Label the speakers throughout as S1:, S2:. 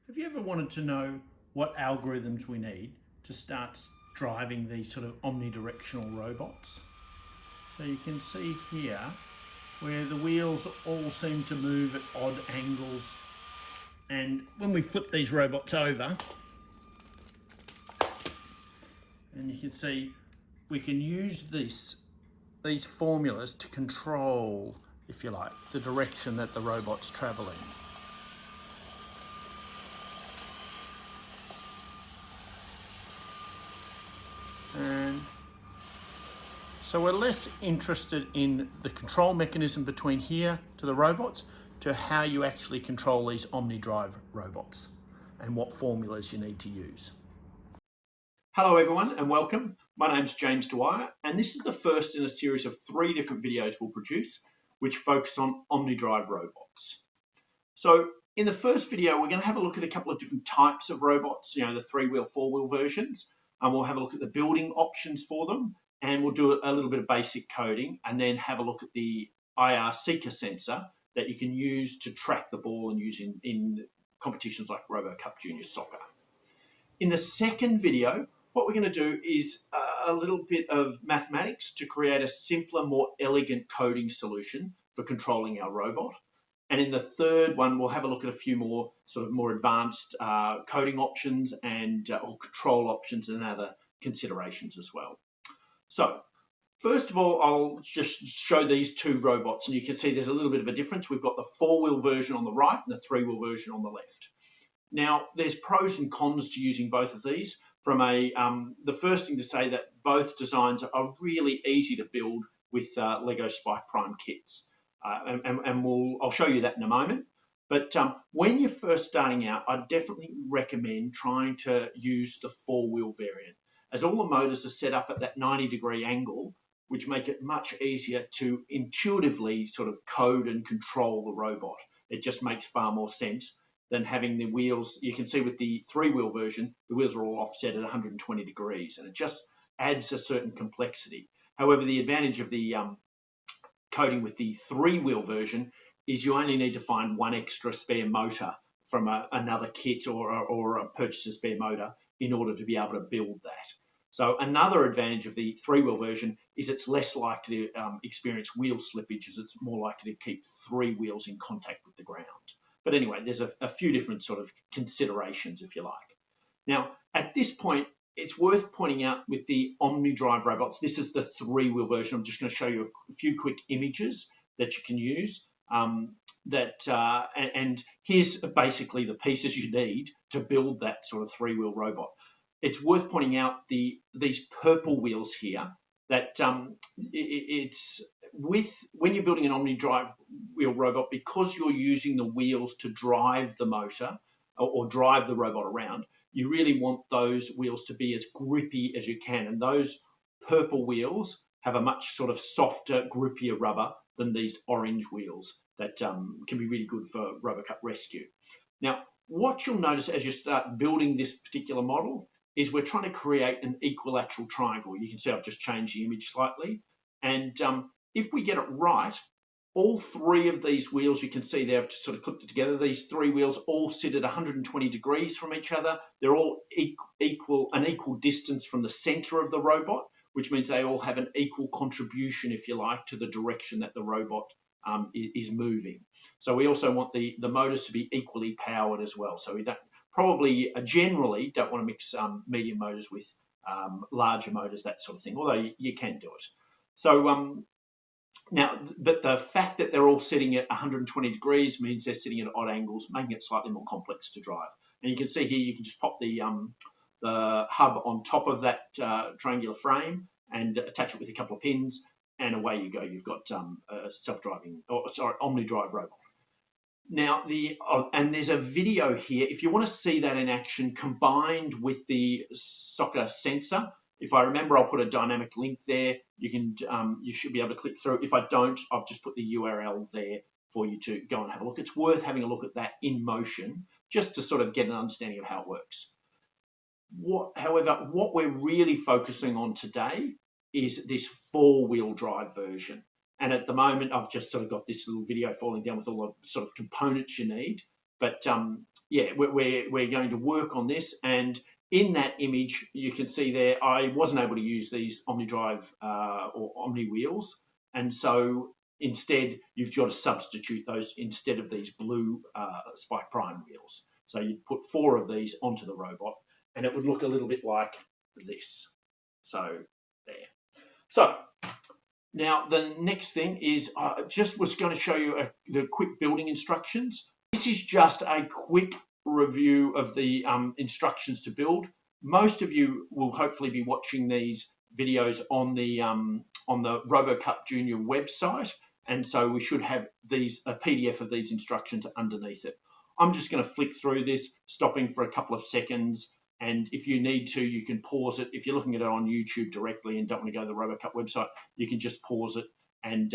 S1: Have you ever wanted to know what algorithms we need to start driving these sort of omnidirectional robots? So you can see here where the wheels all seem to move at odd angles, and when we flip these robots over, and you can see we can use these formulas to control, if you like, the direction that the robot's traveling. And so we're less interested in the control mechanism between here to the robots to how you actually control these Omnidrive robots and what formulas you need to use. Hello everyone and welcome. My name's James Dwyer and this is the first in a series of 3 different videos we'll produce which focus on Omnidrive robots. So in the first video we're going to have a look at a couple of different types of robots, the 3-wheel, 4-wheel versions. And we'll have a look at the building options for them, and we'll do a little bit of basic coding, and then have a look at the IR seeker sensor that you can use to track the ball and use in competitions like RoboCup Junior Soccer. In the second video, what we're going to do is a little bit of mathematics to create a simpler, more elegant coding solution for controlling our robot. And in the third one, we'll have a look at a few more more advanced coding options and or control options and other considerations as well. So first of all, I'll just show these 2 robots, and you can see there's a little bit of a difference. We've got the 4-wheel version on the right and the 3-wheel version on the left. Now, there's pros and cons to using both of these. From the first thing to say that both designs are really easy to build with Lego Spike Prime kits. I'll show you that in a moment. But when you're first starting out, I definitely recommend trying to use the 4-wheel variant, as all the motors are set up at that 90-degree angle, which make it much easier to intuitively code and control the robot. It just makes far more sense than having the wheels. You can see with the 3-wheel version, the wheels are all offset at 120 degrees, and it just adds a certain complexity. However, the advantage of the coding with the 3-wheel version is you only need to find one extra spare motor from another kit or purchase a spare motor in order to be able to build that. So another advantage of the 3-wheel version is it's less likely to experience wheel slippage, as it's more likely to keep 3 wheels in contact with the ground. But anyway, there's a few different considerations, if you like. Now, at this point, it's worth pointing out with the Omnidrive robots, this is the 3-wheel version. I'm just going to show you a few quick images that you can use. And here's basically the pieces you need to build that 3-wheel robot. It's worth pointing out these purple wheels here, that when you're building an Omnidrive wheel robot, because you're using the wheels to drive the motor or drive the robot around, you really want those wheels to be as grippy as you can. And those purple wheels have a much softer, grippier rubber than these orange wheels that can be really good for RoboCup rescue. Now, what you'll notice as you start building this particular model is we're trying to create an equilateral triangle. You can see I've just changed the image slightly. And if we get it right, all 3 of these wheels, you can see there, I've just clipped it together. These 3 wheels all sit at 120 degrees from each other. They're all an equal distance from the center of the robot, which means they all have an equal contribution, if you like, to the direction that the robot is moving. So we also want the motors to be equally powered as well. So we generally don't want to mix medium motors with larger motors, that sort of thing, although you can do it. So now, but the fact that they're all sitting at 120 degrees means they're sitting at odd angles, making it slightly more complex to drive. And you can see here, you can just pop the hub on top of that triangular frame and attach it with a couple of pins, and away you go. You've got a Omnidrive robot. Now, and there's a video here. If you want to see that in action combined with the soccer sensor, if I remember, I'll put a dynamic link there. You should be able to click through. If I don't, I've just put the URL there for you to go and have a look. It's worth having a look at that in motion, just to get an understanding of how it works. However, what we're really focusing on today is this 4-wheel drive version. And at the moment, I've just got this little video falling down with all the components you need. But yeah, we're going to work on this. And in that image, you can see there, I wasn't able to use these Omnidrive or Omni wheels. And so instead, you've got to substitute those instead of these blue spike prime wheels. So you put 4 of these onto the robot, and it would look a little bit like this. So there. So now the next thing is I just was going to show you the quick building instructions. This is just a quick review of the instructions to build. Most of you will hopefully be watching these videos on the RoboCup Junior website, and so we should have a PDF of these instructions underneath it. I'm just going to flick through this, stopping for a couple of seconds, and if you need to, you can pause it. If you're looking at it on YouTube directly and don't want to go to the RoboCup website, you can just pause it and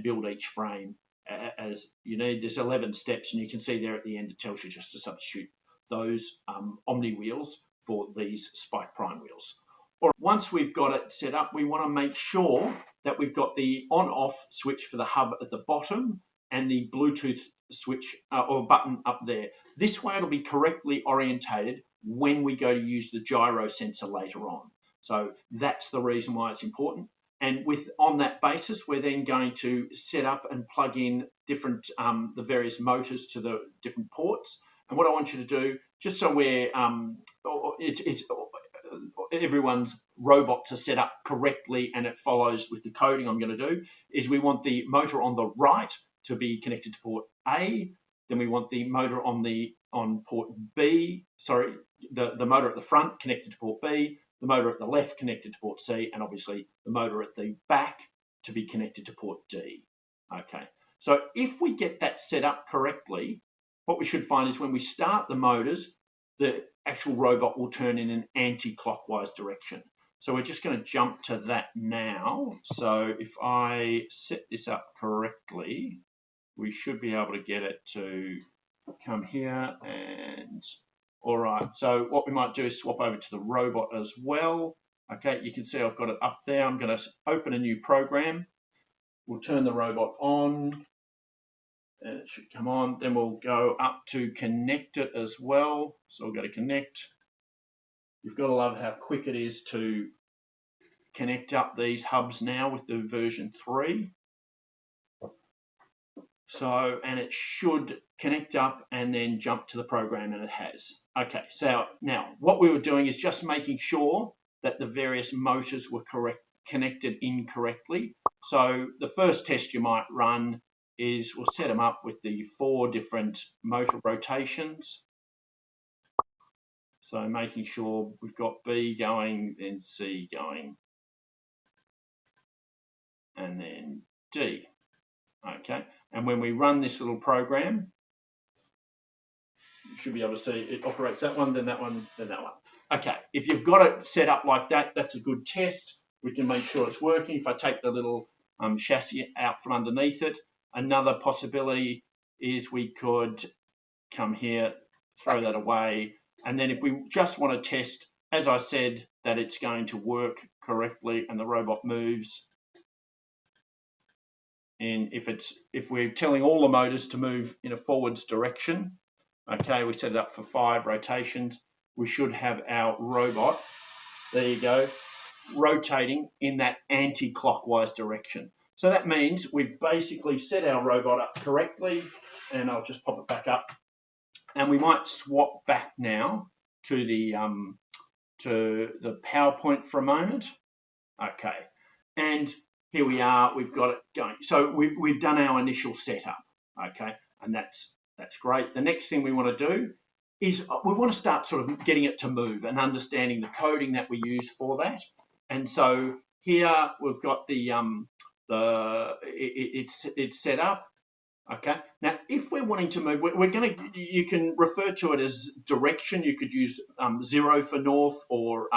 S1: build each frame as you need. There's 11 steps, and you can see there at the end it tells you just to substitute those Omni wheels for these Spike Prime wheels. All right, once we've got it set up, we want to make sure that we've got the on-off switch for the hub at the bottom and the Bluetooth switch or button up there. This way it'll be correctly orientated when we go to use the gyro sensor later on. So that's the reason why it's important. And on that basis, we're then going to set up and plug in different the various motors to the different ports. And what I want you to do, just so we're everyone's robots are set up correctly and it follows with the coding I'm going to do, is we want the motor on the right to be connected to port A. Then we want the motor on port B, sorry, the motor at the front connected to port B, the motor at the left connected to port C, and obviously the motor at the back to be connected to port D. Okay, so if we get that set up correctly, what we should find is when we start the motors, the actual robot will turn in an anti-clockwise direction. So we're just going to jump to that now. So if I set this up correctly, we should be able to get it to come here. And all right, so what we might do is swap over to the robot as well. Okay, you can see I've got it up there. I'm going to open a new program. We'll turn the robot on and it should come on. Then we'll go up to connect it as well. So we'll go to connect. You've got to love how quick it is to connect up these hubs now with the version 3. So, and it should connect up and then jump to the program, and it has. Okay, so now what we were doing is just making sure that the various motors were connected incorrectly. So the first test you might run is we'll set them up with the 4 different motor rotations. So making sure we've got B going, then C going, and then D. Okay, and when we run this little program, you should be able to see it operates that one, then that one, then that one. Okay, if you've got it set up like that, that's a good test. We can make sure it's working. If I take the little chassis out from underneath it, another possibility is we could come here, throw that away, and then if we just want to test, as I said, that it's going to work correctly and the robot moves, and if we're telling all the motors to move in a forwards direction, okay, we set it up for 5 rotations, we should have our robot, there you go, rotating in that anti-clockwise direction. So that means we've basically set our robot up correctly, and I'll just pop it back up, and we might swap back now to the PowerPoint for a moment. Okay, and here we are, we've got it going. So we've done our initial setup, okay, and that's great. The next thing we want to do is we want to start sort of getting it to move and understanding the coding that we use for that. And so here we've got it's set up. Okay. Now, if we're wanting to move, you can refer to it as direction. You could use 0 for north, or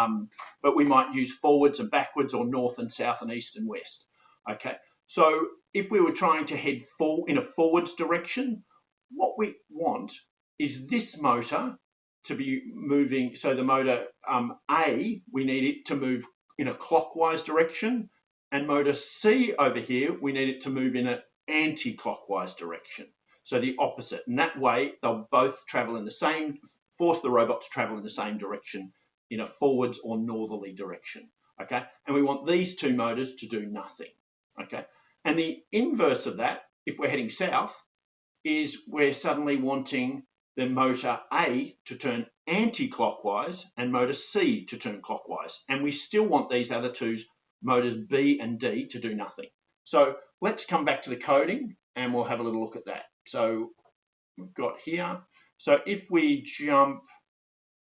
S1: but we might use forwards and backwards, or north and south and east and west. Okay. So if we were trying to head in a forwards direction, what we want is this motor to be moving. So the motor A, we need it to move in a clockwise direction, and motor C over here, we need it to move in an anti-clockwise direction. So the opposite. And that way, they'll both travel in the same, force the robot to travel in the same direction in a forwards or northerly direction. Okay, and we want these two motors to do nothing. Okay, and the inverse of that, if we're heading south, is we're suddenly wanting the motor A to turn anti-clockwise and motor C to turn clockwise. And we still want these other two motors B and D to do nothing. So let's come back to the coding and we'll have a little look at that. So we've got here. So if we jump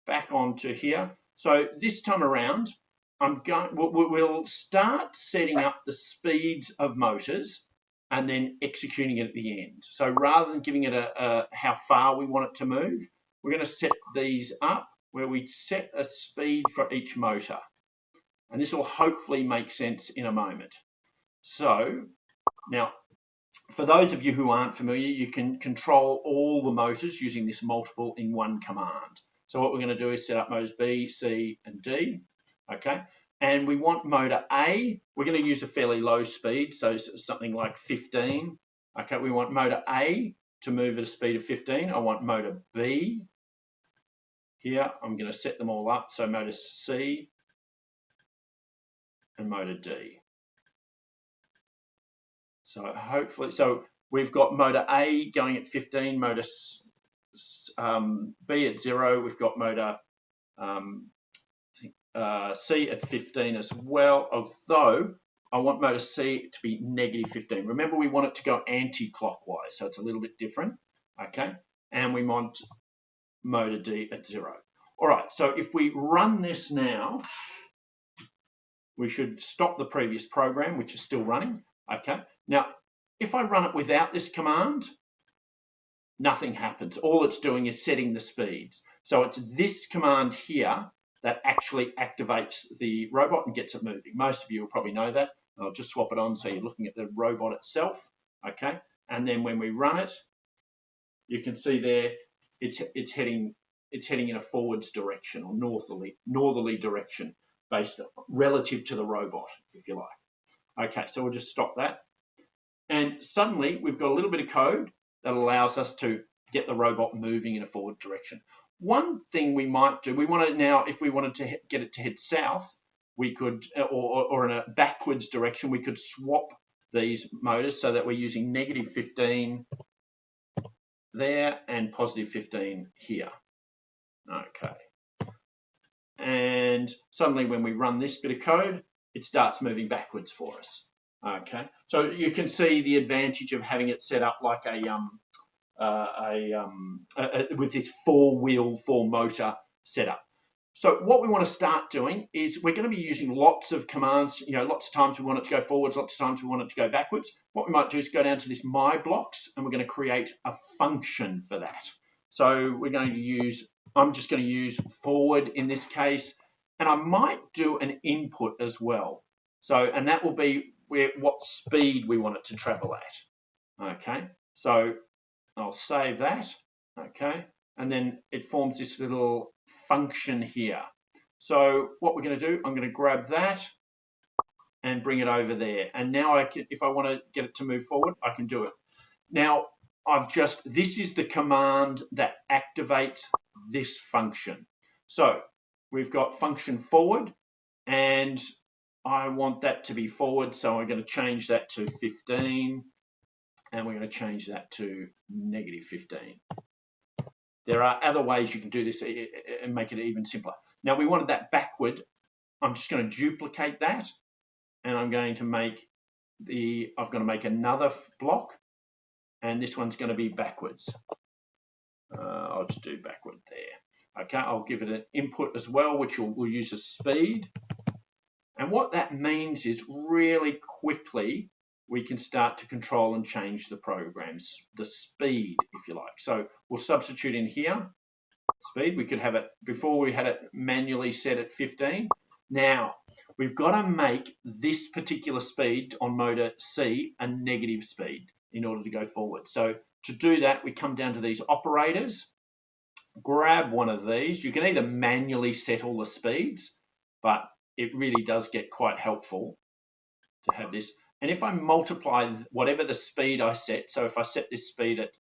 S1: back onto here, so this time around, we'll start setting up the speeds of motors and then executing it at the end. So rather than giving it how far we want it to move, we're going to set these up where we set a speed for each motor. And this will hopefully make sense in a moment. So now, for those of you who aren't familiar, you can control all the motors using this multiple in one command. So what we're going to do is set up motors B, C, and D. Okay, and we want motor A. We're going to use a fairly low speed, so something like 15. Okay, we want motor A to move at a speed of 15. I want motor B. Here, I'm going to set them all up. So motor C and motor D. So hopefully, so we've got motor A going at 15, motor B at 0. We've got motor C at 15 as well, although I want motor C to be negative 15. Remember, we want it to go anti-clockwise, so it's a little bit different, okay? And we want motor D at 0. All right, so if we run this now, we should stop the previous program, which is still running, okay? Now, if I run it without this command, nothing happens. All it's doing is setting the speeds. So it's this command here that actually activates the robot and gets it moving. Most of you will probably know that. I'll just swap it on so you're looking at the robot itself, okay? And then when we run it, you can see there it's heading in a forwards direction or northerly direction based relative to the robot, if you like. Okay, so we'll just stop that. And suddenly we've got a little bit of code that allows us to get the robot moving in a forward direction. One thing we might do, we want to now, if we wanted to get it to head south, we could, or in a backwards direction, we could swap these motors so that we're using negative 15 there and positive 15 here. Okay. And suddenly when we run this bit of code, it starts moving backwards for us. Okay. So you can see the advantage of having it set up like with this four motor setup. So what we want to start doing is we're going to be using lots of commands. You know, lots of times we want it to go forwards, lots of times we want it to go backwards. What we might do is go down to this my blocks and we're going to create a function for that. So we're going to use, I'm just going to use forward in this case, and I might do an input as well. So, and that will be what speed we want it to travel at. Okay, so I'll save that, okay, and then it forms this little function here. So what we're going to do, I'm going to grab that and bring it over there. And now I can, if I want to get it to move forward, I can do it. Now, this is the command that activates this function. So we've got function forward, and I want that to be forward, so I'm going to change that to 15. And we're going to change that to negative 15. There are other ways you can do this and make it even simpler. Now we wanted that backward. I'm just going to duplicate that, and I'm going to make I've got to make another block, and this one's going to be backwards. I'll just do backward there. Okay, I'll give it an input as well, which we'll use as speed. And what that means is really quickly we can start to control and change the programs, the speed, if you like. So we'll substitute in here, speed. We could have it, before we had it manually set at 15. Now, we've got to make this particular speed on motor C a negative speed in order to go forward. So to do that, we come down to these operators, grab one of these. You can either manually set all the speeds, but it really does get quite helpful to have this. And if I multiply whatever the speed I set, so if I set this speed at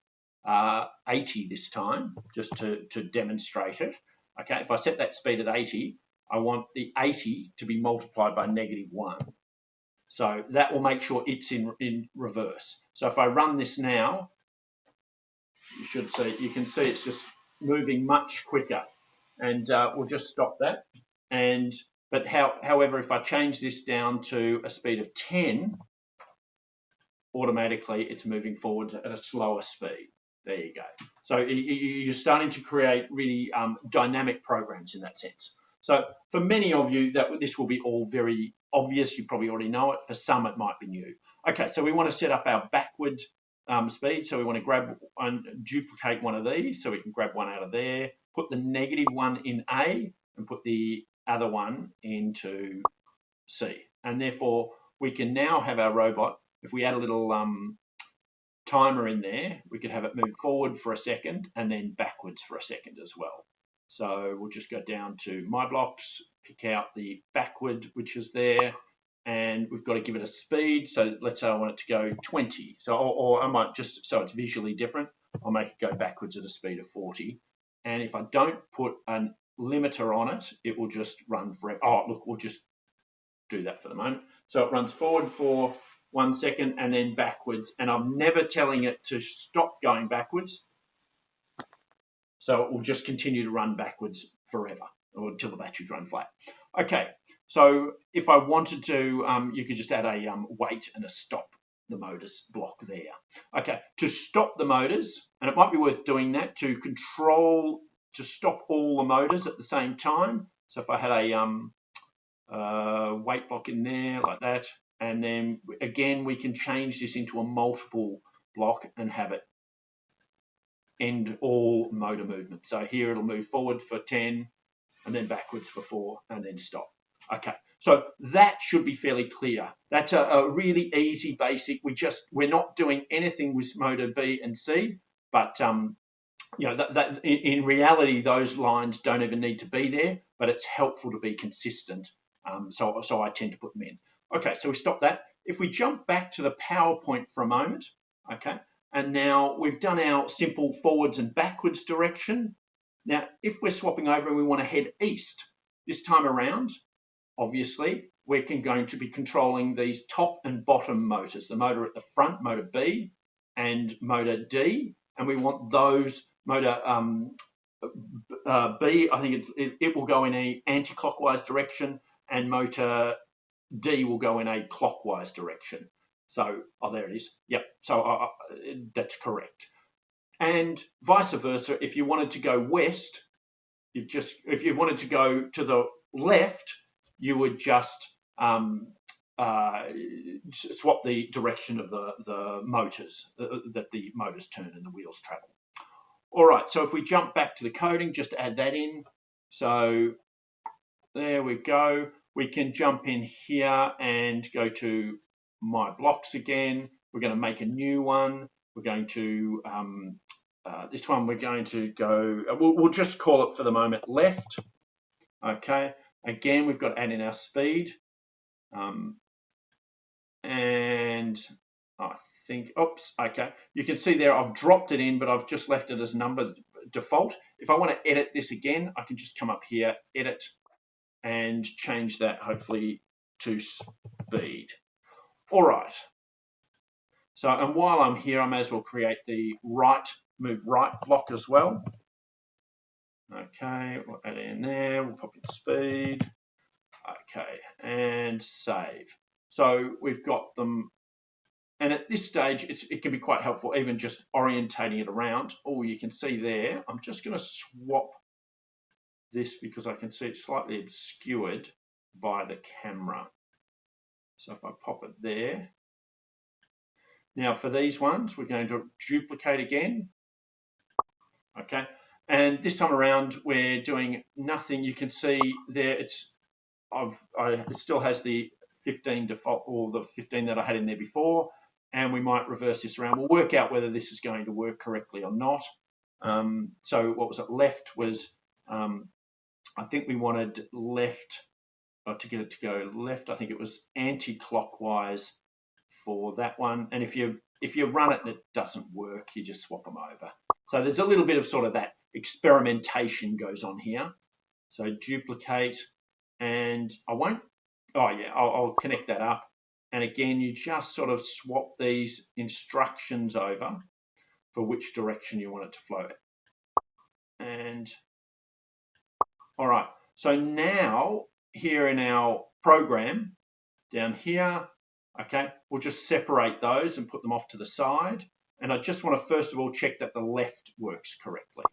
S1: 80 this time, just to demonstrate it. Okay, if I set that speed at 80, I want the 80 to be multiplied by -1. So that will make sure it's in reverse. So if I run this now, you can see it's just moving much quicker. And we'll just stop that. However, if I change this down to a speed of 10, automatically it's moving forward at a slower speed. There you go. So you're starting to create really dynamic programs in that sense. So for many of you, this will be all very obvious. You probably already know it. For some, it might be new. Okay, so we want to set up our backward speed. So we want to grab and duplicate one of these. So we can grab one out of there, put the -1 in A, and put the other one into C. And therefore, we can now have our robot. If we add a little timer in there, we could have it move forward for a second and then backwards for a second as well. So we'll just go down to My Blocks, pick out the backward, which is there, and we've got to give it a speed. So let's say I want it to go 20. So, or I might just, so it's visually different, I'll make it go backwards at a speed of 40. And if I don't put a limiter on it, it will just run forever. Oh, look, we'll just do that for the moment. So it runs forward for 1 second and then backwards, and I'm never telling it to stop going backwards. So it will just continue to run backwards forever, or until the batteries run flat. Okay, so if I wanted to, you could just add a wait and a stop the motors block there. Okay, to stop the motors, and it might be worth doing that to stop all the motors at the same time. So if I had a wait block in there like that, and then again we can change this into a multiple block and have it end all motor movement. So here it'll move forward for 10 and then backwards for 4 and then stop. Okay, so that should be fairly clear. That's a really easy basic. We're not doing anything with motor B and C, but you know, that in reality those lines don't even need to be there, but it's helpful to be consistent. So I tend to put them in. Okay, so we stop that. If we jump back to the PowerPoint for a moment, okay, and now we've done our simple forwards and backwards direction. Now, if we're swapping over and we want to head east, this time around, obviously, we're going to be controlling these top and bottom motors, the motor at the front, motor B, and motor D, and we want those motor B, I think it will go in a anti-clockwise direction, and motor D will go in a clockwise direction. So, oh, there it is. Yep, so that's correct. And vice versa, if you wanted to go west, if you wanted to go to the left, you would just swap the direction of the motors, that the motors turn and the wheels travel. All right, so if we jump back to the coding, just to add that in. So there we go. We can jump in here and go to My Blocks again. We're going to make a new one. We're going to, this one we're going to go, we'll just call it for the moment left. Okay, again, we've got to add in our speed. And I think, oops, okay. You can see there I've dropped it in, but I've just left it as number default. If I want to edit this again, I can just come up here, edit, and change that hopefully to speed. All right. So, and while I'm here, I may as well create the move right block as well. Okay, we'll add it in there, we'll pop in speed. Okay, and save. So we've got them, and at this stage, it can be quite helpful, even just orientating it around. Oh, you can see there, I'm just going to swap this because I can see it's slightly obscured by the camera. So if I pop it there. Now for these ones, we're going to duplicate again. Okay, and this time around, we're doing nothing. You can see there, it still has the 15 default, or the 15 that I had in there before, and we might reverse this around. We'll work out whether this is going to work correctly or not. So what was it? Left was, I think we wanted left, to get it to go left, I think it was anti-clockwise for that one. And if you if you run it and it doesn't work, you just swap them over. So there's a little bit of sort of that experimentation goes on here. So duplicate, and I'll connect that up. And again, you just sort of swap these instructions over for which direction you want it to flow. And all right, so now here in our program, down here, okay, we'll just separate those and put them off to the side. And I just want to first of all check that the left works correctly.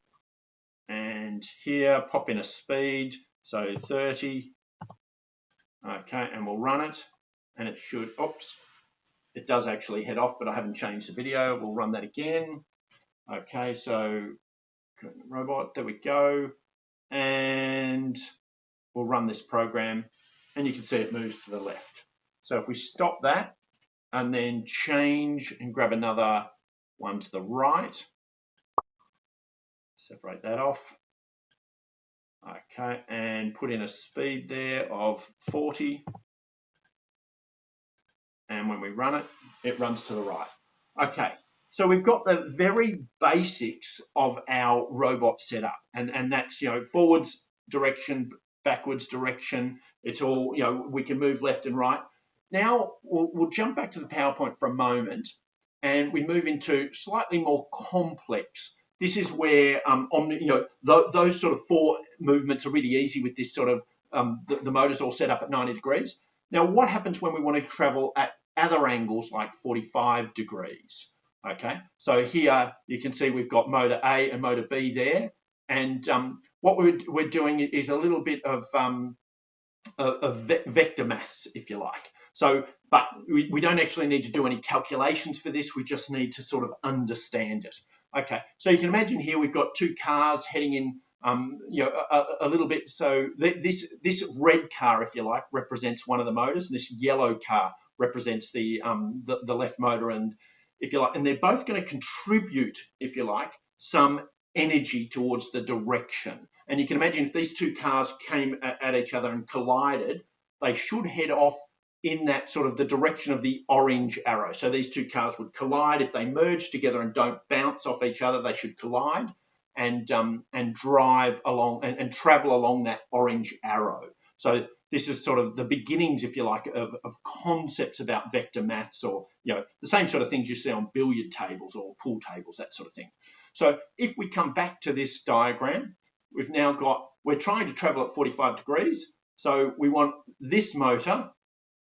S1: And here, pop in a speed, so 30. Okay, and we'll run it, and it should, oops, it does actually head off, but I haven't changed the video. We'll run that again. Okay, so robot, there we go. And we'll run this program, and you can see it moves to the left. So if we stop that and then change and grab another one to the right, separate that off. Okay, and put in a speed there of 40. And when we run it, it runs to the right. Okay, so we've got the very basics of our robot setup. And that's, forwards direction, backwards direction. It's all, we can move left and right. Now, we'll jump back to the PowerPoint for a moment, and we move into slightly more complex. This is where those sort of 4 movements are really easy with this sort of, the motor's all set up at 90 degrees. Now, what happens when we want to travel at other angles like 45 degrees? Okay, so here you can see we've got motor A and motor B there. And what we're doing is a little bit of vector maths, if you like. So, but we don't actually need to do any calculations for this. We just need to sort of understand it. Okay, so you can imagine here we've got 2 cars heading in, a little bit. So this red car, if you like, represents one of the motors, and this yellow car represents the left motor, and if you like, and they're both going to contribute, if you like, some energy towards the direction. And you can imagine if these 2 cars came at each other and collided, they should head off in that sort of the direction of the orange arrow. So these 2 cars would collide. If they merge together and don't bounce off each other, they should collide and drive along and travel along that orange arrow. So this is sort of the beginnings, if you like, of concepts about vector maths, or the same sort of things you see on billiard tables or pool tables, that sort of thing. So if we come back to this diagram, we've now got, we're trying to travel at 45 degrees. So we want this motor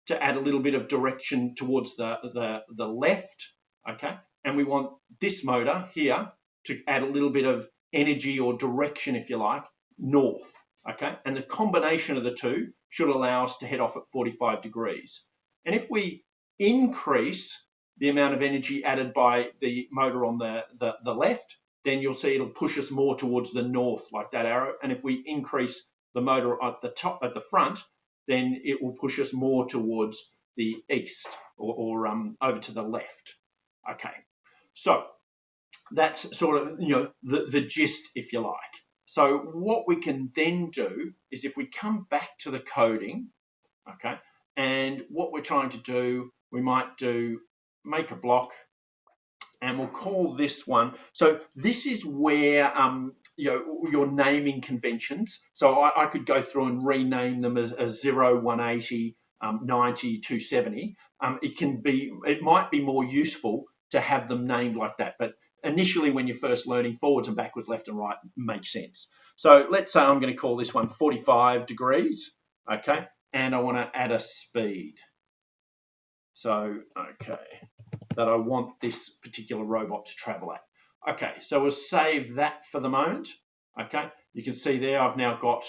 S1: to add a little bit of direction towards the left, okay? And we want this motor here to add a little bit of energy or direction, if you like, north, okay? And the combination of the 2 should allow us to head off at 45 degrees. And if we increase the amount of energy added by the motor on the left, then you'll see it'll push us more towards the north, like that arrow. And if we increase the motor at the top, at the front, then it will push us more towards the east or over to the left. Okay, so that's sort of the gist, if you like. So what we can then do is, if we come back to the coding, okay, and what we're trying to do, we might make a block, and we'll call this one. So this is where your naming conventions. So I could go through and rename them as 0, 180, 90, 270. It might be more useful to have them named like that. But initially, when you're first learning, forwards and backwards, left and right makes sense. So let's say I'm going to call this one 45 degrees, okay? And I want to add a speed. So, okay, that I want this particular robot to travel at. Okay, so we'll save that for the moment. Okay, you can see there I've now got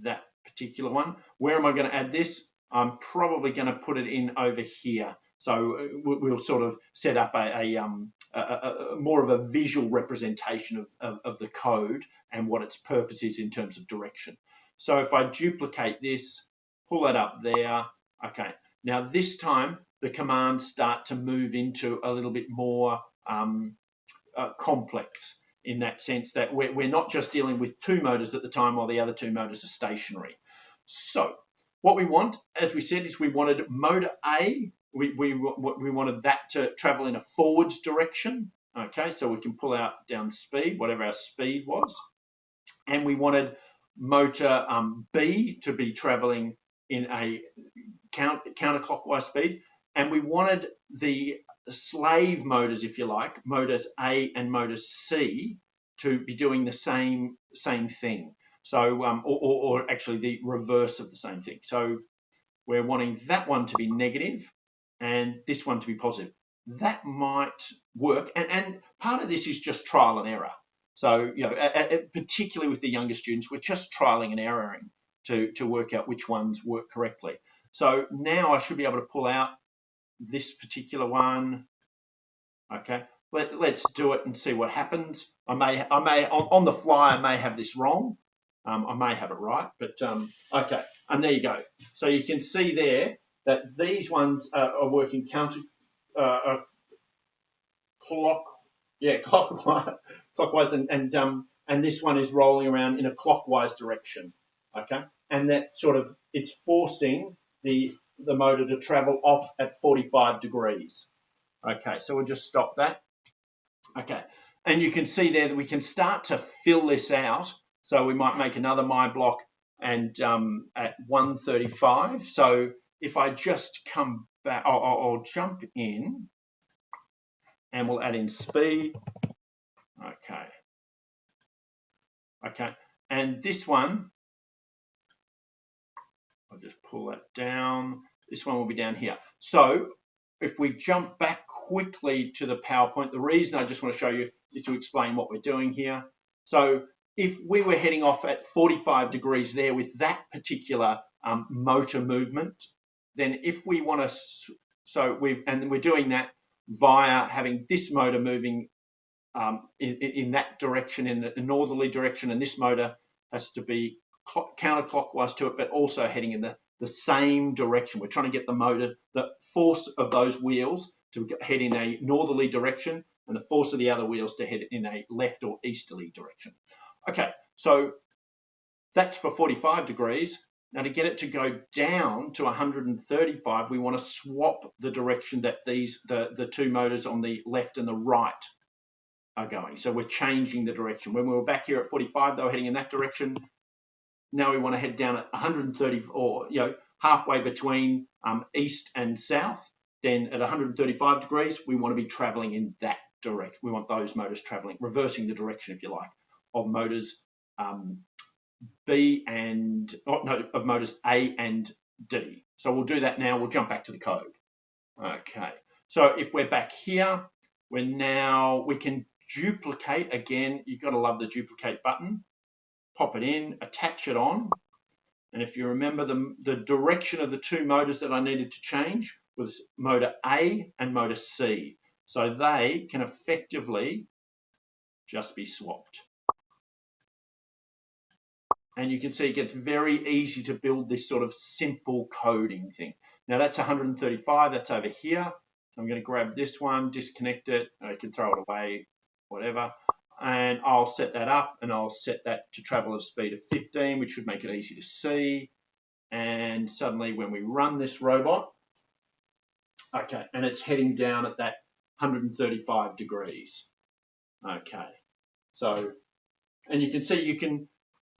S1: that particular one. Where am I going to add this? I'm probably going to put it in over here. So we'll sort of set up a more of a visual representation of the code and what its purpose is in terms of direction. So if I duplicate this, pull it up there, okay. Now this time the commands start to move into a little bit more complex, in that sense that we're not just dealing with 2 motors at the time while the other 2 motors are stationary. So what we want, as we said, is we wanted motor A we wanted that to travel in a forwards direction. Okay, so we can pull out down speed, whatever our speed was, and we wanted motor B to be traveling in a counterclockwise speed, and we wanted the slave motors, if you like, motors A and motors C, to be doing the same thing. So, or actually the reverse of the same thing. So we're wanting that one to be negative and this one to be positive. That might work, and part of this is just trial and error. So, you know, particularly with the younger students, we're just trialing and erroring to work out which ones work correctly. So now I should be able to pull out this particular one. Okay, let's do it and see what happens. I may on the fly I may have this wrong. I may have it right, but okay. And there you go. So you can see there that these ones are working clockwise, and this one is rolling around in a clockwise direction. Okay, and that sort of, it's forcing the motor to travel off at 45 degrees. Okay, so we'll just stop that. Okay, and you can see there that we can start to fill this out. So we might make another my block and at 135. So if I just come back, I'll jump in and we'll add in speed. Okay. Okay, and this one, I'll just pull that down. This one will be down here. So if we jump back quickly to the PowerPoint, the reason I just want to show you is to explain what we're doing here. So if we were heading off at 45 degrees there with that particular motor movement, then if we want to, we're doing that via having this motor moving in that direction, in a northerly direction, and this motor has to be counterclockwise to it, but also heading in the same direction. We're trying to get the motor, the force of those wheels to head in a northerly direction, and the force of the other wheels to head in a left or easterly direction. Okay, so that's for 45 degrees. Now to get it to go down to 135, we want to swap the direction that the two motors on the left and the right are going. So we're changing the direction. When we were back here at 45, they were heading in that direction. Now we want to head down at 130, or halfway between east and south. Then at 135 degrees, we want to be traveling in that direction. We want those motors traveling, reversing the direction, if you like, of motors of motors A and D. So we'll do that now. We'll jump back to the code. Okay. So if we're back here, we can duplicate again. You've got to love the duplicate button. Pop it in, attach it on. And if you remember, the direction of the two motors that I needed to change was motor A and motor C. So they can effectively just be swapped. And you can see it gets very easy to build this sort of simple coding thing. Now that's 135, that's over here. I'm going to grab this one, disconnect it, I can throw it away, whatever. And I'll set that up, and I'll set that to travel at a speed of 15, which should make it easy to see. And suddenly when we run this robot, okay, and it's heading down at that 135 degrees. Okay, so, and you can see you can,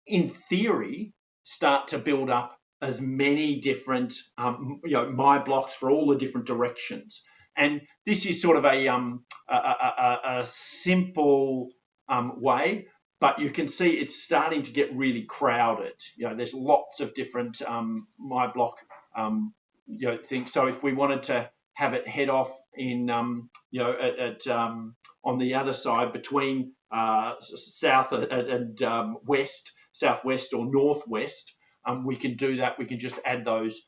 S1: in theory, start to build up as many different my blocks for all the different directions. And this is sort of a simple way, but you can see it's starting to get really crowded. There's lots of different my block things. So if we wanted to have it head off in on the other side between south and west, southwest or northwest, we can do that. We can just add those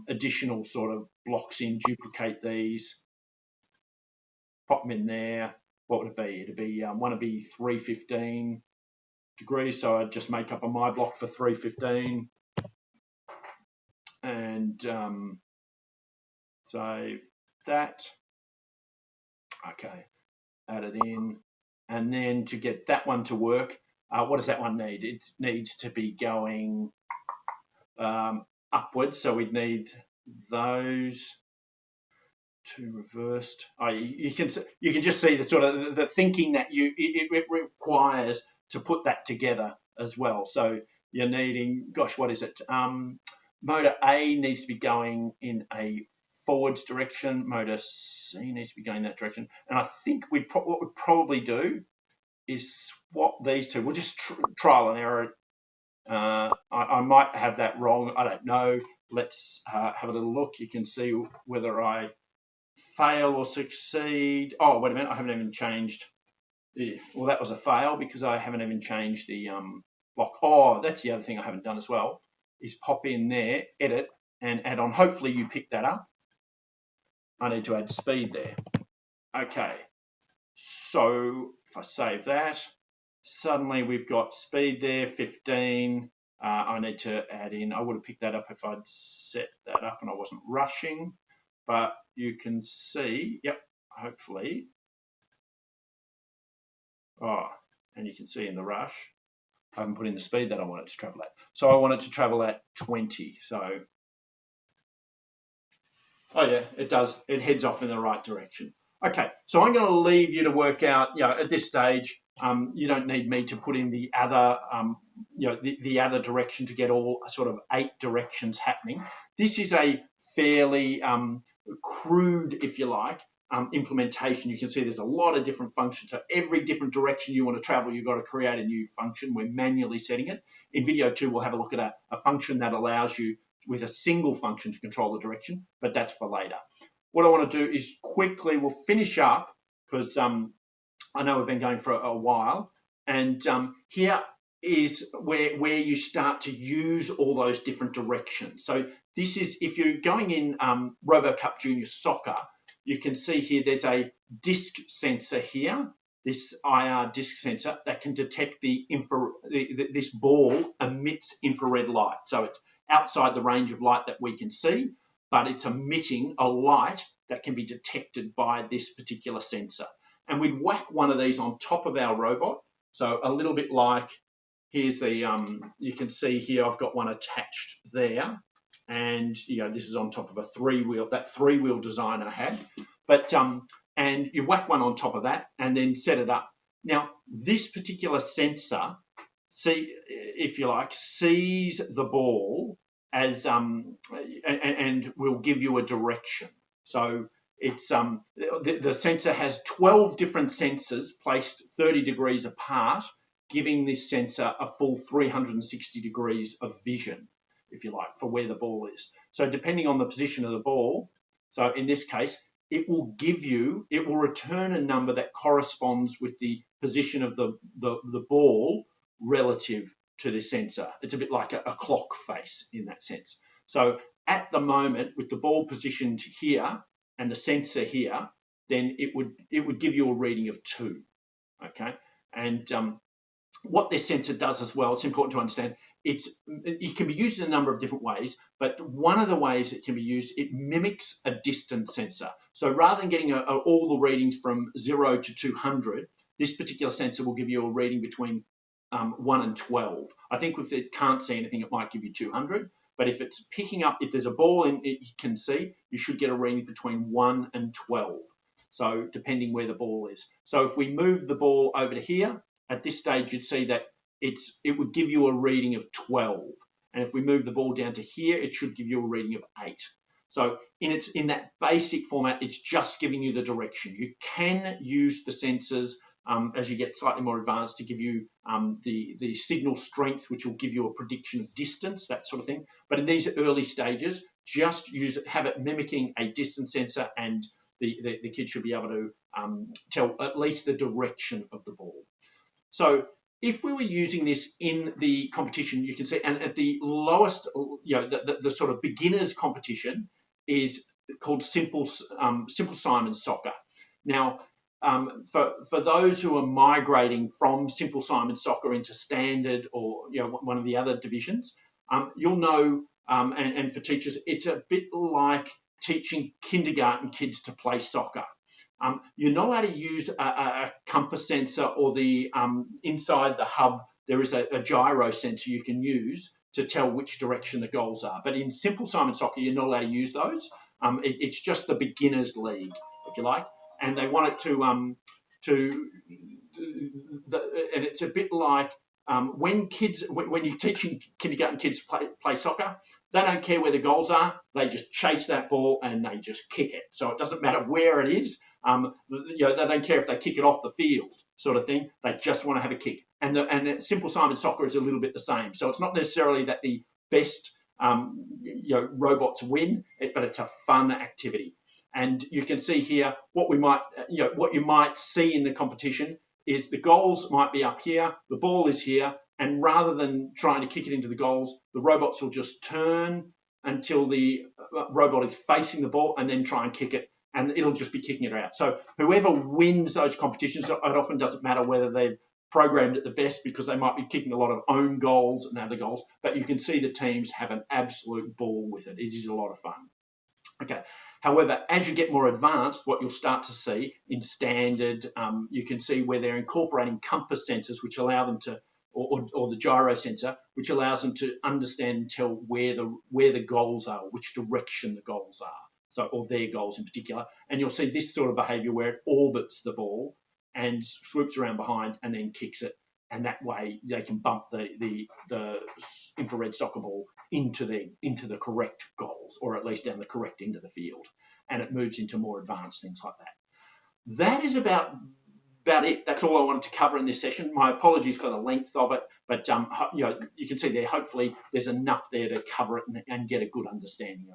S1: additional sort of blocks in, duplicate these, pop them in there. What would it be? It'd be want to be 315 degrees, so I'd just make up a my block for 315, and save that. Okay, add it in, and then to get that one to work, what does that one need? It needs to be going upwards, so we'd need those to reversed. Oh, you can just see the sort of the thinking that it requires to put that together as well. So you're needing, gosh, what is it? Motor A needs to be going in a forwards direction. Motor C needs to be going that direction. And I think what we'd probably do is swap these two. We'll just trial and error. I might have that wrong. I don't know. Let's have a little look. You can see whether I fail or succeed. Oh, wait a minute. I haven't even changed. Well, that was a fail because I haven't even changed the block. Oh, that's the other thing I haven't done as well, is pop in there, edit, and add on. Hopefully you pick that up. I need to add speed there. Okay. So if I save that, suddenly we've got speed there, 15. I need to add in, I would have picked that up if I'd set that up and I wasn't rushing, but you can see, yep, hopefully. Oh, and you can see in the rush, I haven't put in the speed that I want it to travel at. So I want it to travel at 20. So, oh yeah, it does. It heads off in the right direction. Okay, so I'm going to leave you to work out, at this stage, you don't need me to put in the other, the other direction to get all sort of 8 directions happening. This is a fairly crude, if you like, implementation. You can see there's a lot of different functions. So every different direction you want to travel, you've got to create a new function. We're manually setting it. In video 2, we'll have a look at a function that allows you with a single function to control the direction, but that's for later. What I want to do is quickly, we'll finish up because I know we've been going for a while, and here is where you start to use all those different directions. So this is, if you're going in RoboCup Junior Soccer, you can see here there's a disc sensor here, this IR disc sensor that can detect this ball emits infrared light. So it's outside the range of light that we can see, but it's emitting a light that can be detected by this particular sensor. And we'd whack one of these on top of our robot. So a little bit like, here's the, you can see here, I've got one attached there. And, this is on top of a 3-wheel, that 3-wheel design I had. But, and you whack one on top of that and then set it up. Now, this particular sensor, if you like, sees the ball as and will give you a direction. So it's the sensor has 12 different sensors placed 30 degrees apart, giving this sensor a full 360 degrees of vision, if you like, for where the ball is. So depending on the position of the ball, so in this case, it will return a number that corresponds with the position of the ball relative to the sensor. It's a bit like a clock face in that sense. So at the moment, with the ball positioned here and the sensor here, then it would give you a reading of 2. Okay, and what this sensor does as well, it's important to understand. It can be used in a number of different ways, but one of the ways it can be used, it mimics a distance sensor. So rather than getting all the readings from 0 to 200, this particular sensor will give you a reading between 1 and 12. I think if it can't see anything, it might give you 200. But if it's picking up, if there's a ball in it you can see, you should get a reading between 1 and 12. So depending where the ball is. So if we move the ball over to here, at this stage, you'd see that it would give you a reading of 12. And if we move the ball down to here, it should give you a reading of 8. So in that basic format, it's just giving you the direction. You can use the sensors as you get slightly more advanced to give you the signal strength, which will give you a prediction of distance, that sort of thing. But in these early stages, just have it mimicking a distance sensor, and the kid should be able to tell at least the direction of the ball. So if we were using this in the competition, you can see, and at the lowest, the sort of beginners competition is called Simple Simon Soccer. Now, for those who are migrating from Simple Simon Soccer into Standard or one of the other divisions, you'll know, and for teachers, it's a bit like teaching kindergarten kids to play soccer. You're not allowed to use a compass sensor or the inside the hub. There is a gyro sensor you can use to tell which direction the goals are. But in Simple Simon Soccer, you're not allowed to use those. It's just the beginners league, if you like, and they want it and it's a bit like when you're teaching kindergarten kids play soccer, they don't care where the goals are. They just chase that ball and they just kick it. So it doesn't matter where it is. They don't care if they kick it off the field, sort of thing. They just want to have a kick. And Simple Simon Soccer is a little bit the same. So it's not necessarily that the best robots win, but it's a fun activity. And you can see here what you might see in the competition is the goals might be up here, the ball is here, and rather than trying to kick it into the goals, the robots will just turn until the robot is facing the ball and then try and kick it, and it'll just be kicking it out. So whoever wins those competitions, it often doesn't matter whether they've programmed it the best, because they might be kicking a lot of own goals and other goals, but you can see the teams have an absolute ball with it. It is a lot of fun. Okay. However, as you get more advanced, what you'll start to see in standard, you can see where they're incorporating compass sensors, which allow them to, or the gyro sensor, which allows them to understand and tell where the goals are, which direction the goals are, so, or their goals in particular. And you'll see this sort of behavior where it orbits the ball and swoops around behind and then kicks it, and that way they can bump the infrared soccer ball into the correct goals, or at least down the correct end of the field, and it moves into more advanced things like that. That is about it. That's all I wanted to cover in this session. My apologies for the length of it, but you can see there, hopefully there's enough there to cover it and get a good understanding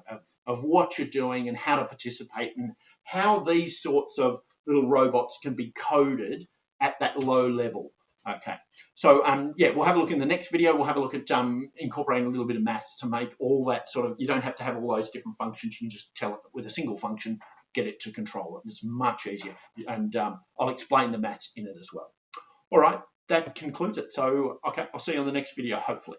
S1: of what you're doing and how to participate, and how these sorts of little robots can be coded at that low level. Okay, so we'll have a look in the next video. We'll have a look at incorporating a little bit of maths to make all that sort of, you don't have to have all those different functions. You can just tell it with a single function, get it to control it. It's much easier. And I'll explain the maths in it as well. All right, that concludes it. So, okay, I'll see you on the next video, hopefully.